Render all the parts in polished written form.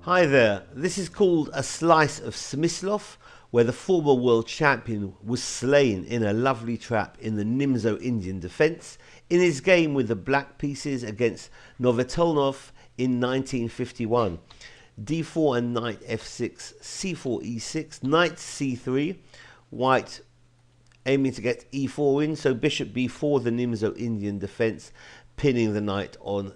Hi there, this is called a slice of Smyslov, where the former world champion was slain in a lovely trap in the Nimzo Indian defence in his game with the black pieces against Novotelnov in 1951. d4 and knight f6, c4 e6, knight c3, white aiming to get e4 in, so bishop b4, the Nimzo Indian defence, pinning the knight on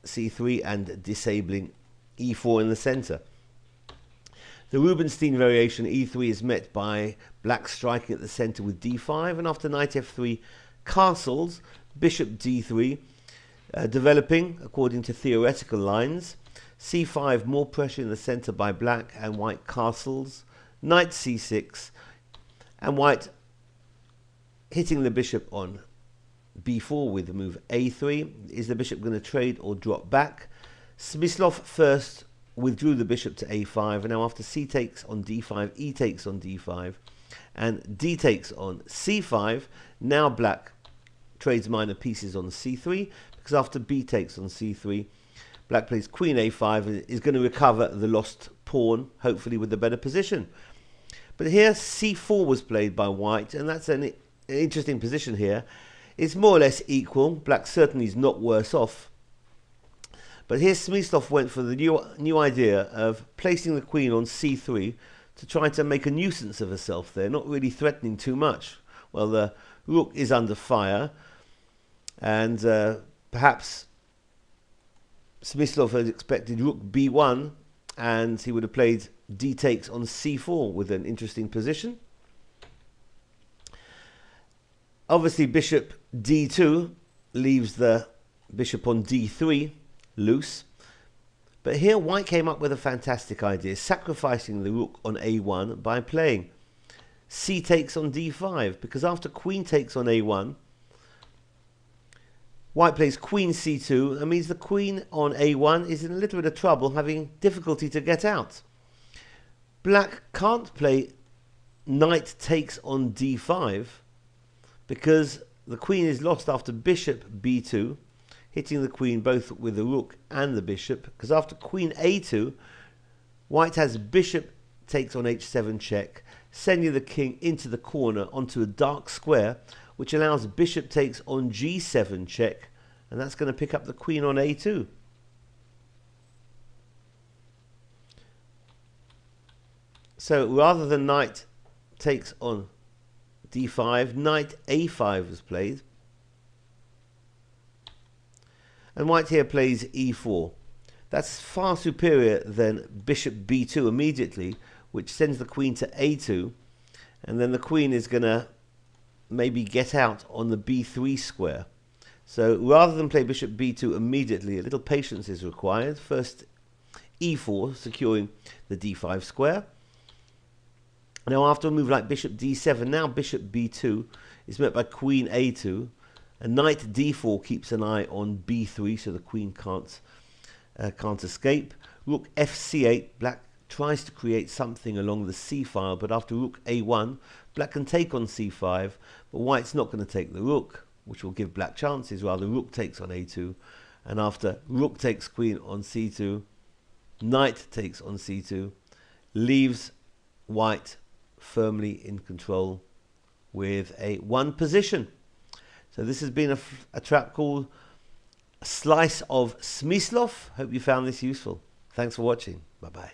c3 and disabling e4 in the center. The Rubinstein variation e3 is met by black striking at the center with d5, and after knight f3 castles, bishop d3, developing according to theoretical lines, c5 more pressure in the center by black, and white castles, knight c6, and white hitting the bishop on b4 with the move a3. Is the bishop going to trade or drop back? Smyslov first withdrew the bishop to a5, and now after c takes on d5, e takes on d5, and d takes on c5, now black trades minor pieces on c3, because after b takes on c3, black plays queen a5 and is going to recover the lost pawn, hopefully with a better position. But here c4 was played by white, and that's an interesting position here. It's more or less equal. Black certainly is not worse off. But here Smyslov went for the new idea of placing the queen on c3 to try to make a nuisance of herself there, not really threatening too much. Well, the rook is under fire, and perhaps Smyslov had expected rook b1, and he would have played d takes on c4 with an interesting position. Obviously bishop d2 leaves the bishop on d3 loose, but here white came up with a fantastic idea, sacrificing the rook on a1 by playing c takes on d5, because after queen takes on a1, white plays queen c2, and means the queen on a1 is in a little bit of trouble, having difficulty to get out. Black can't play knight takes on d5 because the queen is lost after bishop b2, hitting the queen both with the rook and the bishop, because after queen a2, white has bishop takes on h7 check, sending the king into the corner onto a dark square, which allows bishop takes on g7 check, and that's going to pick up the queen on a2. So rather than knight takes on d5, knight a5 was played, and white here plays e4. That's far superior than bishop b2 immediately, which sends the queen to a2, and then the queen is going to maybe get out on the b3 square. So rather than play bishop b2 immediately, a little patience is required. First e4, securing the d5 square. Now after a move like bishop d7, now bishop b2 is met by queen a2, and knight d4 keeps an eye on b3, so the queen can't escape. Rook fc8, black tries to create something along the c file, but after rook a1, black can take on c5, but white's not going to take the rook, which will give black chances. Rather, rook takes on a2, and after rook takes queen on c2, knight takes on c2, leaves white firmly in control with a one position. So this has been a trap called a slice of Smyslov. Hope you found this useful. Thanks for watching. Bye bye.